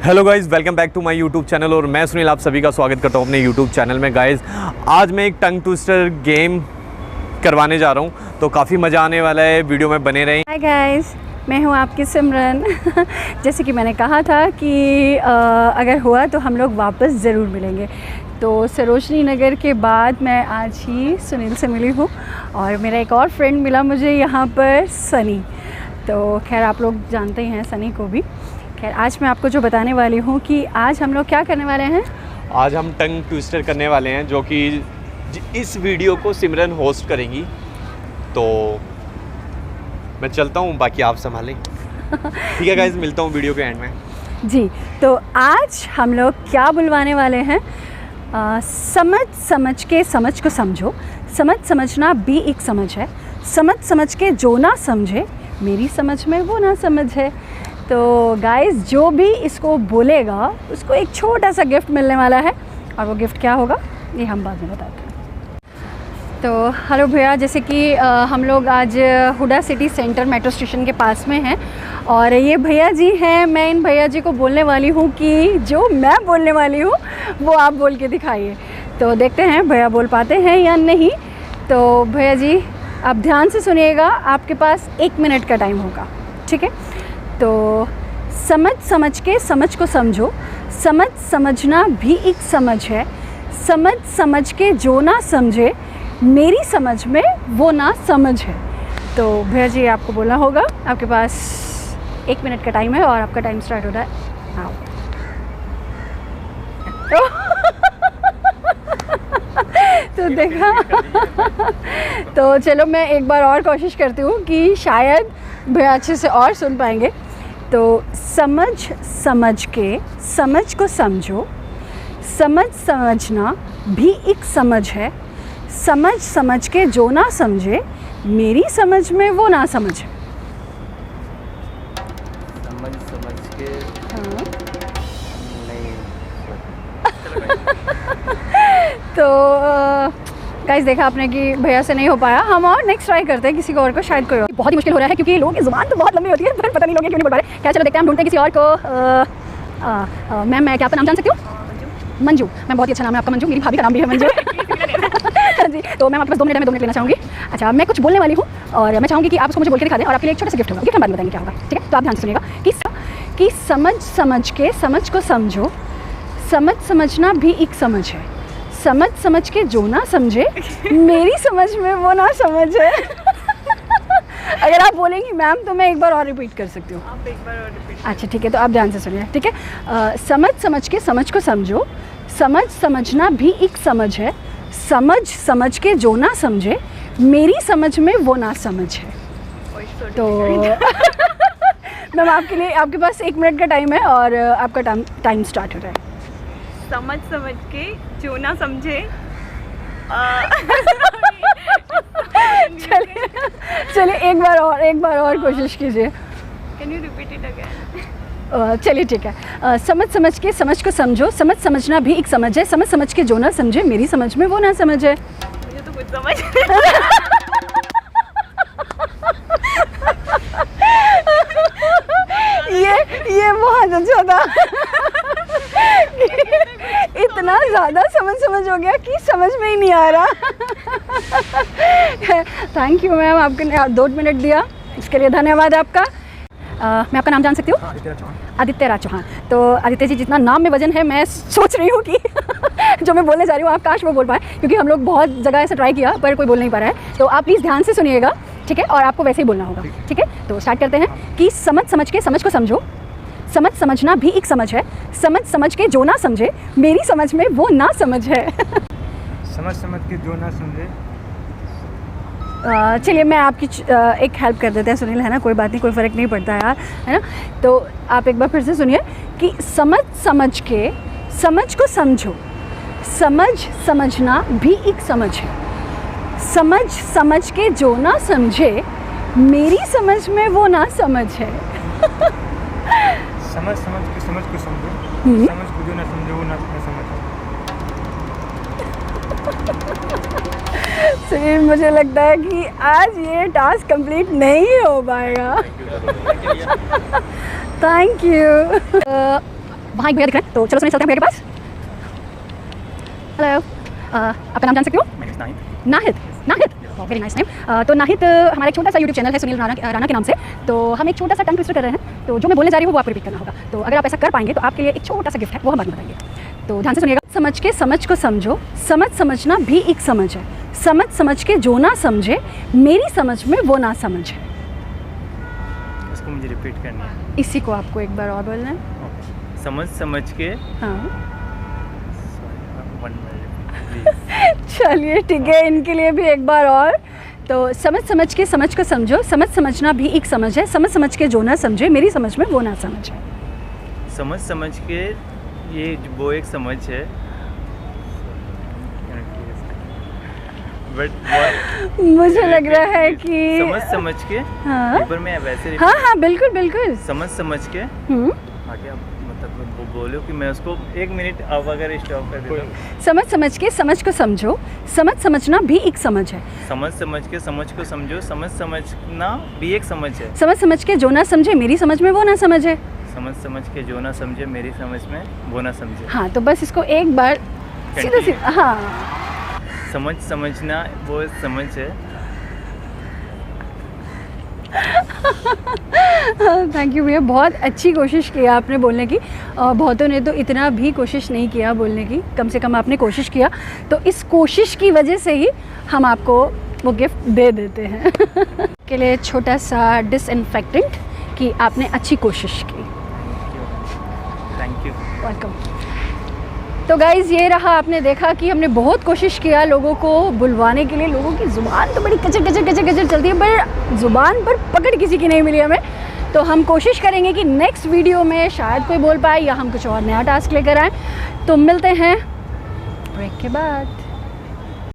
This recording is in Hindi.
Hello guys, welcome back to my YouTube channel और मैं सुनील आप सभी का स्वागत करता हूँ अपने यूट्यूब चैनल में। गाइज़, आज मैं एक टंग ट्विस्टर गेम करवाने जा रहा हूँ, तो काफ़ी मज़ा आने वाला है, वीडियो में बने रहें। हाय गाइस, मैं हूँ आपकी सिमरन। जैसे कि मैंने कहा था कि अगर हुआ तो हम लोग वापस ज़रूर मिलेंगे। तो सरोजनी नगर के बाद मैं आज ही सुनील से मिली हूँ और मेरा एक और फ्रेंड मिला मुझे यहाँ पर, सनी। तो खैर आप लोग जानते ही हैं सनी को भी। खैर आज मैं आपको जो बताने वाली हूँ कि आज हम लोग क्या करने वाले हैं। आज हम टंग ट्विस्टर करने वाले हैं, जो कि इस वीडियो को सिमरन होस्ट करेंगी। तो मैं चलता हूँ, बाकी आप संभालें। ठीक है गाइज, मिलता हूँ वीडियो के एंड में। जी, तो आज हम लोग क्या बुलवाने वाले हैं, समझ के समझ को समझो। समझना भी एक समझ है। समझ के जो ना समझे, मेरी समझ में वो ना समझ है। तो गाइस, जो भी इसको बोलेगा उसको एक छोटा सा गिफ्ट मिलने वाला है, और वो गिफ्ट क्या होगा ये हम बाद में बताते हैं। तो हेलो भैया, जैसे कि हम लोग आज Huda city centre metro station के पास में हैं और ये भैया जी हैं। मैं इन भैया जी को बोलने वाली हूँ कि जो मैं बोलने वाली हूँ वो आप बोल के दिखाइए। तो देखते हैं भैया बोल पाते हैं या नहीं। तो भैया जी आप ध्यान से सुनिएगा, आपके पास 1 मिनट का टाइम होगा, ठीक है। तो समझ के समझ को समझो। समझना भी एक समझ है। समझ के जो ना समझे, मेरी समझ में वो ना समझ है। तो भैया जी आपको बोलना होगा, आपके पास 1 मिनट का टाइम है और आपका टाइम स्टार्ट हो रहा है। आओ। तो देखा। तो चलो मैं एक बार और कोशिश करती हूँ कि शायद भैया अच्छे से और सुन पाएंगे। तो समझ के समझ को समझो। समझना भी एक समझ है। समझ के जो ना समझे, मेरी समझ में वो ना समझे। समझ के हाँ। नहीं। तो गाइस, देखा आपने कि भैया से नहीं हो पाया। हम और नेक्स्ट ट्राई करते हैं किसी को और को, शायद कोई और। बहुत ही मुश्किल हो रहा है क्योंकि लोगों की ज़ुबान तो बहुत लंबी होती है, पर पता नहीं लोग क्यों नहीं बोल पा रहे। क्या, चलो देखते हैं, हम ढूंढते हैं किसी और को। मैम, मैं क्या आपका नाम जान सकती हूँ? मंजू। मैम बहुत ही अच्छा नाम है आपका, मंजू। मेरी भाभी का नाम भी है मंजू। जी, तो मैम आपके पास 2 मिनट है, मैं 2 मिनट लेना चाहूँगी। अच्छा, मैं कुछ बोलने वाली हूँ और मैं चाहूँगी कि आप उसको मुझे बोल के दिखा दें और आपके लिए एक छोटा सा गिफ्ट होगा। गिफ्ट हम बाद में बताएंगे क्या होगा, ठीक है। तो आप ध्यान से सुनिएगा कि समझ के समझ को समझो। समझना भी एक समझ है। समझ के जो ना समझे, मेरी समझ में वो ना समझ है। अगर आप बोलेंगी मैम तो मैं एक बार और रिपीट कर सकती हूँ। आप एक बार और रिपीट। अच्छा ठीक है, तो आप ध्यान से सुनिए, ठीक है। समझ के समझ को समझो। समझना भी एक समझ है। समझ के जो ना समझे, मेरी समझ में वो ना समझ है। तो मैम आपके लिए, आपके पास 1 मिनट का टाइम है और आपका टाइम स्टार्ट हो रहा है। समझ के जो ना समझे। चलिए एक बार और कोशिश कीजिए। Can you repeat it again? चलिए ठीक है। समझ के समझ को समझो। समझना भी एक समझ है। समझ के जो ना समझे, मेरी समझ में वो ना समझ है। मुझे तो कुछ समझ ये बहुत अच्छा था। इतना ज़्यादा समझ हो गया कि समझ में ही नहीं आ रहा। थैंक यू मैम, आपने 2 मिनट दिया, इसके लिए धन्यवाद आपका। मैं आपका नाम जान सकती हूँ? आदित्य राज चौहान। तो आदित्य जी, जितना नाम में वजन है, मैं सोच रही हूँ कि जो मैं बोलने जा रही हूँ आप काश वो बोल पाए, क्योंकि हम लोग बहुत जगह ऐसे ट्राई किया पर कोई बोल नहीं पा रहा है। तो आप प्लीज़ ध्यान से सुनिएगा, ठीक है, और आपको वैसे ही बोलना होगा, ठीक है। तो स्टार्ट करते हैं कि समझ के समझ को समझो। समझना भी एक समझ है। समझ के जो ना समझे, मेरी समझ में वो ना समझ है। समझ के जो ना समझे। चलिए मैं आपकी एक हेल्प कर देते हैं सुनील, है ना, कोई बात नहीं, कोई फ़र्क नहीं पड़ता यार, है ना। तो आप एक बार फिर से सुनिए कि समझ के समझ को समझो। समझना भी एक समझ है। समझ के जो ना समझे, मेरी समझ में वो ना समझ है। समझ के समझ को समझो। समझ को जो ना समझे वो ना समझ है। सुनील, मुझे लगता है कि आज ये टास्क कंप्लीट नहीं हो पाएगा। Thank you. वहाँ एक भैया दिख रहे हैं, तो चलो सुनील चलते हैं भैया के पास। हेलो, आपका नाम जान सकती हूँ? Nahid. Nahid, very nice name. तो नाहिद हमारा एक छोटा सा यूट्यूब चैनल है सुनील राणा के नाम से। तो हम एक छोटा सा टंग ट्विस्टर कर रहे हैं, तो जो मैं बोलने जा रही हूँ वो आपको रिपीट करना होगा। तो अगर आप ऐसा कर पाएंगे तो आपके लिए एक छोटा सा गिफ्ट है, वो हम बाद में बताएंगे। तो ध्यान से सुनिएगा। समझ के समझ को समझो, समझ समझना भी एक समझ है। समझ समझ के जो ना समझे, मेरी समझ में वो ना समझे। उसको मुझे रिपीट करना है। इसी को आपको एक बार और बोलना है। समझ समझ के, हाँ, 1 मिनट चलिए ठीक है, इनके लिए भी एक बार और। तो समझ समझ के समझ को समझो, समझ समझना भी एक समझ है। समझ समझ के जो ना समझे, मेरी समझ में वो ना समझ है। समझ समझ के ये वो एक समझ है, बट मुझे लग रहा है कि समझ समझ के, हाँ एक बार मैं वैसे हाँ हाँ, बिल्कुल बिल्कुल। समझ समझ के आगे आप मतलब वो बोलो कि मैं उसको 1 मिनट अब अगर स्टॉप कर देता हूँ। समझ समझ के समझ को समझो, समझ समझना भी एक समझ है। समझ समझ के समझ को समझो, समझ समझना भी एक समझ है। समझ समझ के जो ना समझे, मेरी समझ में वो ना समझ है। समझ समझ के जो ना समझे, मेरी समझ में वो ना समझे। हाँ, तो बस इसको एक बार सीधा सीधा, हाँ, समझ समझना वो समझ है। थैंक यू भैया, बहुत अच्छी कोशिश की आपने बोलने की। बहुतों ने तो इतना भी कोशिश नहीं किया बोलने की, कम से कम आपने कोशिश किया। तो इस कोशिश की वजह से ही हम आपको वो गिफ्ट दे देते हैं। के लिए छोटा सा डिसइंफेक्टेंट कि आपने अच्छी कोशिश की। Thank you. वेलकम। तो गाइज़, ये रहा, आपने देखा कि हमने बहुत कोशिश किया लोगों को बुलवाने के लिए। लोगों की ज़ुबान तो बड़ी कचर कचर कचर कचर चलती है, पर ज़ुबान पर पकड़ किसी की नहीं मिली हमें। तो हम कोशिश करेंगे कि नेक्स्ट वीडियो में शायद कोई बोल पाए या हम कुछ और नया टास्क लेकर आएँ। तो मिलते हैं ब्रेक के बाद।